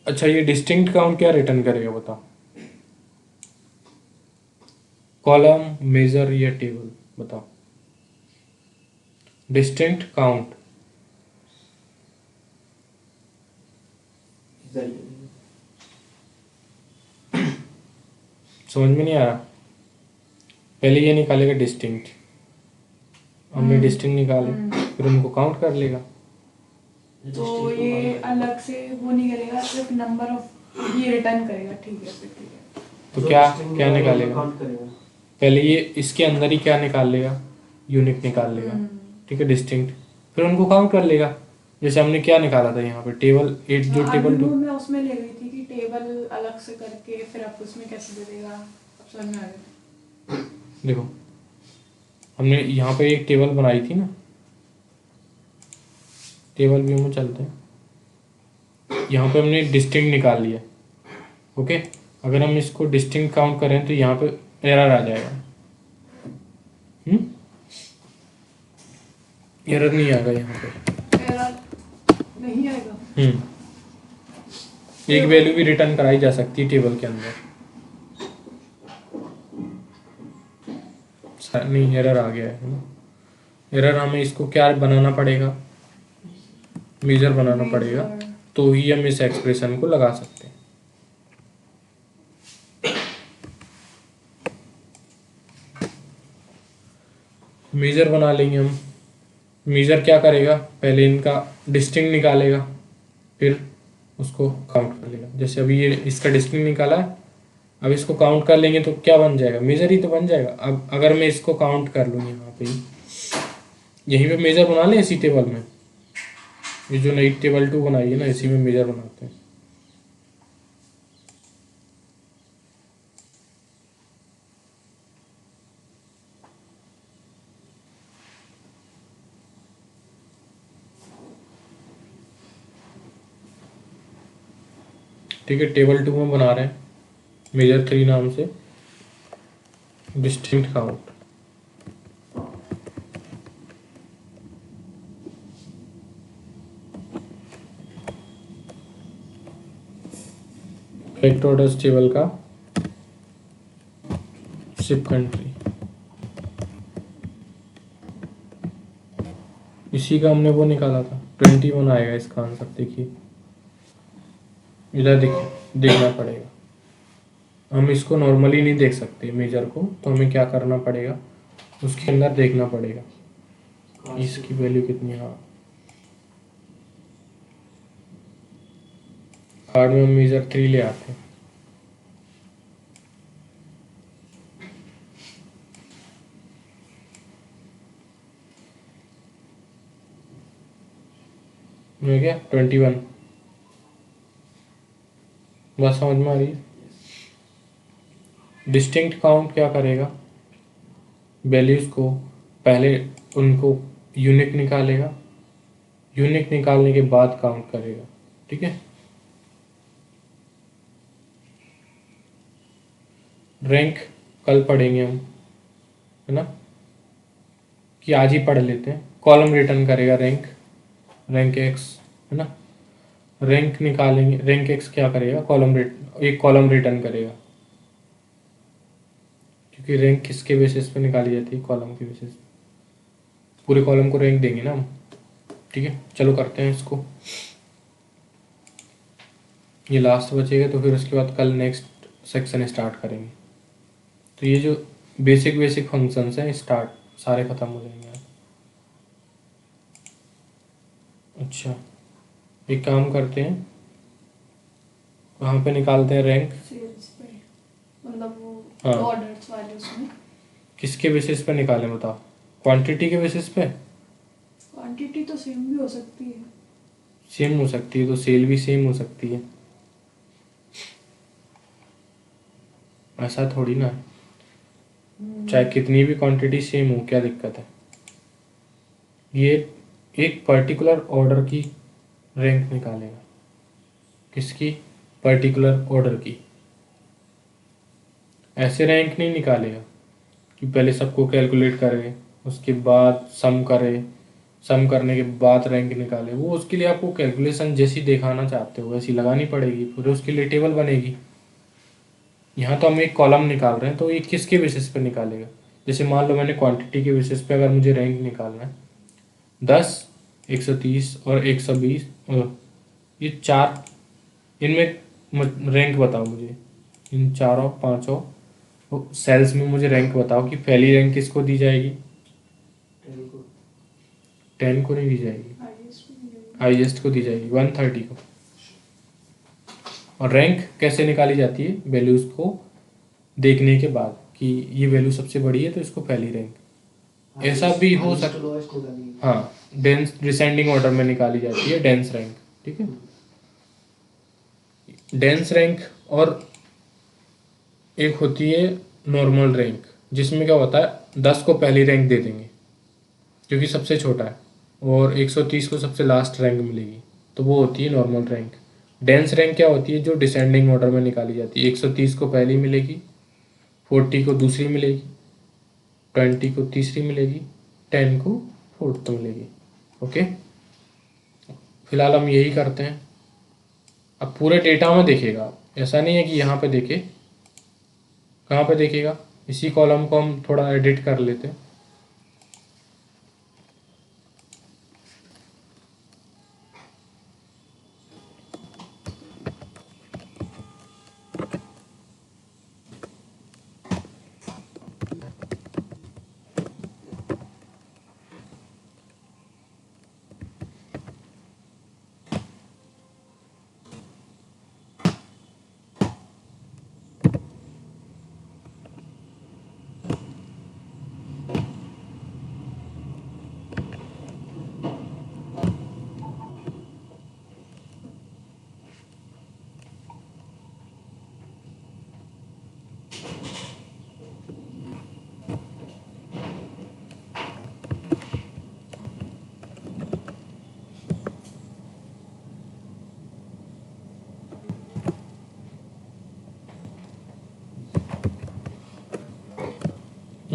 अच्छा ये डिस्टिंक्ट काउंट क्या रिटर्न करेगा बताओ, कॉलम मेजर या टेबल, बताओ। डिस्टिंक्ट काउंट समझ में नहीं आ रहा, पहले ये निकालेगा डिस्टिंक्ट, हमने डिस्टिंक्ट निकाले, फिर उनको काउंट कर लेगा। तो ये अलग से वो नहीं करेगा, सिर्फ नंबर ऑफ ये रिटर्न करेगा। ठीक है, फिर ठीक है। तो क्या क्या निकालेगा, पहले ये इसके अंदर ही क्या निकाल लेगा, यूनिक निकाल लेगा। ठीक है, डिस्टिंक्ट, फिर उनको काउंट कर लेगा। जैसे हमने क्या निकाला था यहाँ पे, टेबल 8 जो टेबल 2, मैं उसमें ले गई थी कि टेबल अलग से करके फिर आप उसमें कैसे दे देगा, अब समझ में आ गया। देखो हमने यहाँ पे एक टेबल बनाई थी ना, टेबल व्यू में चलते हैं। यहाँ पे हमने डिस्टिंक्ट निकाल लिया। ओके, अगर हम इसको डिस्टिंक्ट काउंट करें तो यहाँ पे एरर आ जाएगा। एरर नहीं आएगा यहाँ पे, एरर नहीं आएगा। एक वैल्यू भी रिटर्न कराई जा सकती है टेबल के अंदर। नहीं, एरर आ गया है ना। एरर हमें इसको क्या बनाना पड़ेगा, मेजर बनाना पड़ेगा, तो ही हम इस एक्सप्रेशन को लगा सकते हैं। मेजर बना लेंगे हम। मेजर क्या करेगा, पहले इनका डिस्टिंक्ट निकालेगा, फिर उसको काउंट कर लेगा। जैसे अभी ये इसका डिस्टिंक्ट निकाला है, अब इसको काउंट कर लेंगे तो क्या बन जाएगा, मेजर ही तो बन जाएगा। अब अगर मैं इसको काउंट कर लूँ यहाँ पे ही, यहीं पे मेजर बना लें इसी टेबल में, ये जो नई टेबल 2 बनाई है ना, इसी में मेजर बनाते हैं। ठीक है, टेबल 2 में बना रहे हैं। मेजर 3 नाम से distinct count. Correct orders table का शिप कंट्री, इसी का हमने वो निकाला था। 21 आएगा इसका आंसर। देखिए इधर देखना पड़ेगा। हम इसको नॉर्मली नहीं देख सकते मेजर को, तो हमें क्या करना पड़ेगा, उसके अंदर देखना पड़ेगा इसकी वैल्यू कितनी है। हाँ, कार्ड में हम मेजर 3 ले आते हैं। हो गया 21। बात समझ में आ रही है? डिस्टिंक्ट काउंट क्या करेगा, वैल्यूज को पहले उनको यूनिक निकालेगा, यूनिक निकालने के बाद काउंट करेगा। ठीक है। रैंक कल पढ़ेंगे हम, है ना, कि आज ही पढ़ लेते हैं। कॉलम रिटर्न करेगा रैंक, रैंक एक्स, है ना। रैंक निकालेंगे, रैंक एक्स क्या करेगा, एक कॉलम रिटर्न करेगा, क्योंकि रैंक किसके बेसिस पे निकाली जाती है, कॉलम के बेसिस पे। पूरे कॉलम को रैंक देंगे ना हम। ठीक है, चलो करते हैं इसको। ये लास्ट बचेगा, तो फिर उसके बाद कल नेक्स्ट सेक्शन स्टार्ट करेंगे। तो ये जो बेसिक बेसिक फंक्शंस हैं स्टार्ट सारे खत्म हो जाएंगे। अच्छा, एक काम करते हैं, वहाँ पे निकालते हैं रैंक। सेल्स पे, मतलब वो हाँ। ऑर्डर्स वाले उसमें किसके बेसिस पे निकालें बताओ, क्वांटिटी के बेसिस पे? क्वांटिटी तो सेम भी हो सकती है। सेम हो सकती है, तो सेल भी सेम हो सकती है, ऐसा थोड़ी ना है। चाहे कितनी भी क्वांटिटी सेम हो, क्या दिक्कत है। ये एक पर्टिकुलर ऑर्डर की रैंक निकालेगा, किसकी, पर्टिकुलर ऑर्डर की। ऐसे रैंक नहीं निकालेगा कि पहले सबको कैलकुलेट करे, उसके बाद सम करे, सम करने के बाद रैंक निकाले। वो उसके लिए आपको कैलकुलेशन जैसी दिखाना चाहते हो वैसी लगानी पड़ेगी, फिर उसके लिए टेबल बनेगी। यहाँ तो हम एक कॉलम निकाल रहे हैं, तो ये किसके बेसिस पे निकालेगा। जैसे मान लो मैंने क्वांटिटी के बेसिस पे अगर मुझे रैंक निकालना है 10, 130 और 120, ये चार, इनमें रैंक बताओ मुझे, इन चारों पांचों सेल्स में मुझे रैंक बताओ कि पहली रैंक किसको दी जाएगी। 10 को नहीं दी जाएगी, हाईएस्ट को दी जाएगी, 130 को। और रैंक कैसे निकाली जाती है, वैल्यूज को देखने के बाद कि ये वैल्यू सबसे बड़ी है तो इसको पहली रैंक। ऐसा भी हो सकता, हाँ, डेंस डिसेंडिंग ऑर्डर में निकाली जाती है डेंस रैंक। ठीक है, डेंस रैंक। और एक होती है नॉर्मल रैंक, जिसमें क्या होता है 10 को पहली रैंक दे देंगे क्योंकि सबसे छोटा है, और 130 को सबसे लास्ट रैंक मिलेगी, तो वो होती है नॉर्मल रैंक। डेंस रैंक क्या होती है, जो डिसेंडिंग ऑर्डर में निकाली जाती है। 130 को पहली मिलेगी, 40 को दूसरी मिलेगी, 20 को तीसरी मिलेगी, 10 को फोर्थ मिलेगी। ओके, फिलहाल हम यही करते हैं। अब पूरे डेटा में देखेगा, ऐसा नहीं है कि यहाँ पे देखे, कहाँ पे देखेगा, इसी कॉलम को हम थोड़ा एडिट कर लेते हैं।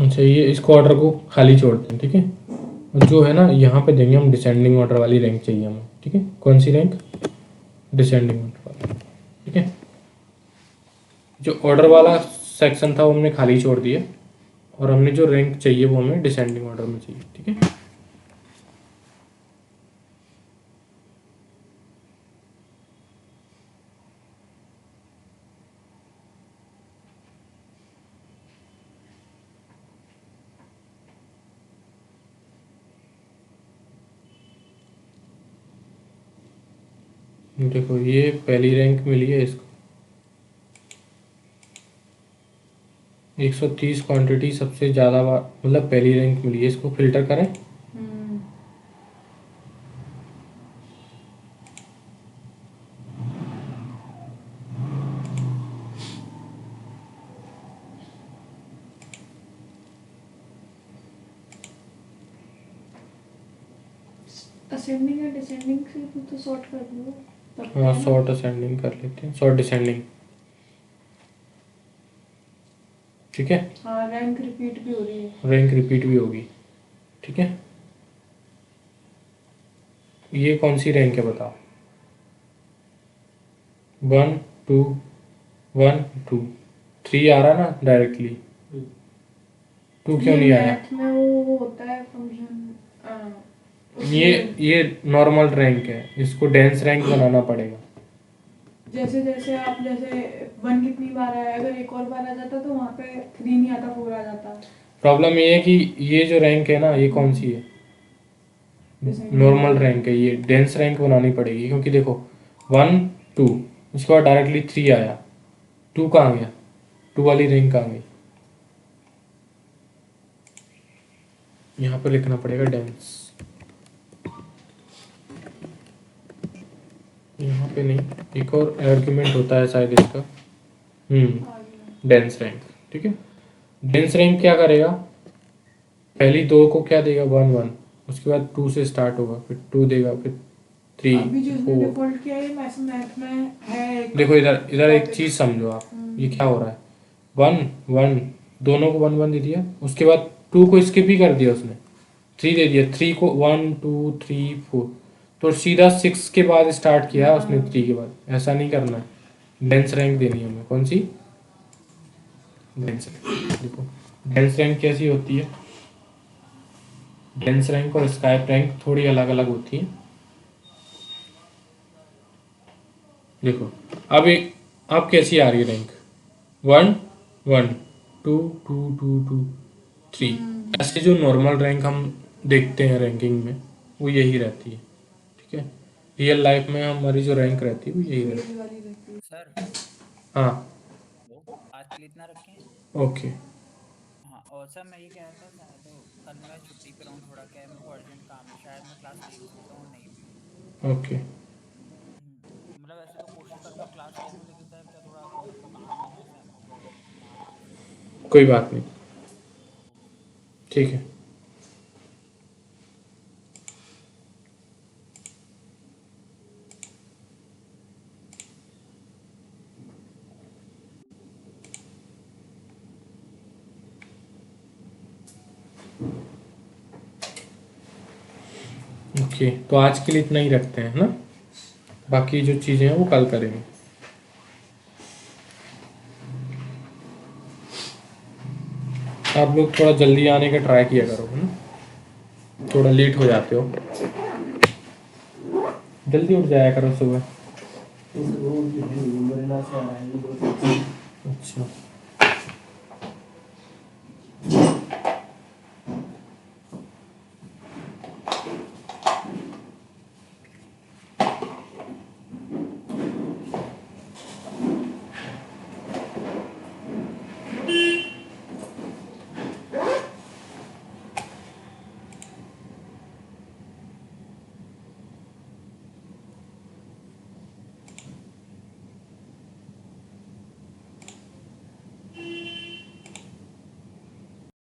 अच्छा, ये इसको ऑर्डर को खाली छोड़ते हैं, ठीक है। और जो है ना यहाँ पे देंगे हम डिसेंडिंग ऑर्डर वाली रैंक चाहिए हमें, ठीक है। कौन सी रैंक? डिसेंडिंग ऑर्डर वाली, ठीक है। जो ऑर्डर वाला सेक्शन था वो हमने खाली छोड़ दिया, और हमने जो रैंक चाहिए वो हमें डिसेंडिंग ऑर्डर में चाहिए, ठीक है। देखो ये पहली रैंक मिली है इसको, 130 क्वांटिटी सबसे ज़्यादा बार, मतलब पहली रैंक मिली है इसको। फिल्टर करें, असेंडिंग या डिसेंडिंग से तो सॉर्ट कर दो तब हाँ है ना। सॉर्ट असेंडिंग कर लेते हैं, सॉर्ट डिसेंडिंग, ठीक है। हाँ रैंक रिपीट भी हो रही है। रैंक रिपीट भी होगी, ठीक है। ये कौन सी रैंक है बताओ? 1 2 1 2 3 आ रहा ना डायरेक्टली, 2 क्यों नहीं आया? मैथ में वो होता है फंक्शन। ये नॉर्मल रैंक है, इसको डेंस रैंक बनाना पड़ेगा। जैसे जैसे आप जैसे 1 कितनी बार आया, अगर एक और बार आ जाता तो वहाँ पे 3 नहीं आता, 4 आ जाता। प्रॉब्लम ये है कि ये जो रैंक है ना, ये कौन सी है? नॉर्मल रैंक है, ये डेंस रैंक बनानी पड़ेगी, क्योंकि देखो 1 2 उसके बाद डायरेक्टली 3 आया, 2 कहाँ गया? 2 वाली रैंक कहाँ गई? यहाँ पे लिखना पड़ेगा डेंस, यहाँ पे नहीं, एक और आर्गुमेंट होता है शायद इसका, डेंस रैंक, ठीक है। डेंस रैंक क्या करेगा? पहली दो को क्या देगा? 1 1, उसके बाद 2 से स्टार्ट होगा, फिर 2 देगा, फिर 3 अभी जो इसने 4। डिफॉल्ट किया है मैथ में है एक देखो इधर इधर एक topic। चीज समझो आप, ये क्या हो रहा है? 1 1 दोनों को 1 1 दे दिया, उसके बाद 2 को स्किप ही कर दिया उसने, 3 दे दिया, 3 को 1 2 3 4, तो सीधा 6 के बाद स्टार्ट किया है उसने, 3 के बाद। ऐसा नहीं करना है, डेंस रैंक देनी है हमें। कौन सी? Dense rank. देखो डेंस रैंक कैसी होती है? डेंस रैंक और स्काइप रैंक थोड़ी अलग अलग होती है। देखो अब कैसी आ रही है रैंक? 1 1 2 2 2 2 3। ऐसे जो नॉर्मल रैंक हम देखते हैं रैंकिंग में, वो यही रहती है, ठीक है। रियल लाइफ में हमारी जो रैंक रहती है वो यही रहती ये वाली रहती है। सर है। हाँ वो आज के लिए इतना रखें। ओके। हाँ, और सर मैं ये कह रहा था शायद कल मैं छुट्टी पे रहूँ, थोड़ा क्या है मेरे को अर्जेंट काम है, शायद मैं क्लास ले भी सकता हूँ नहीं भी। ओके मतलब ऐसे तो कोशिश करता हूँ क्लास ले लूँ, लेकिन सर क्या थोड़ा घर पे काम है ना, ऐसा ना आ सकूँ। कोई बात नहीं, ठीक है। ओके तो आज के लिए इतना ही रखते हैं ना, बाकी जो चीज़ें हैं वो कल करेंगे। आप लोग थोड़ा जल्दी आने का ट्राई किया करो, है ना, थोड़ा लेट हो जाते हो, जल्दी उठ जाया करो सुबह। अच्छा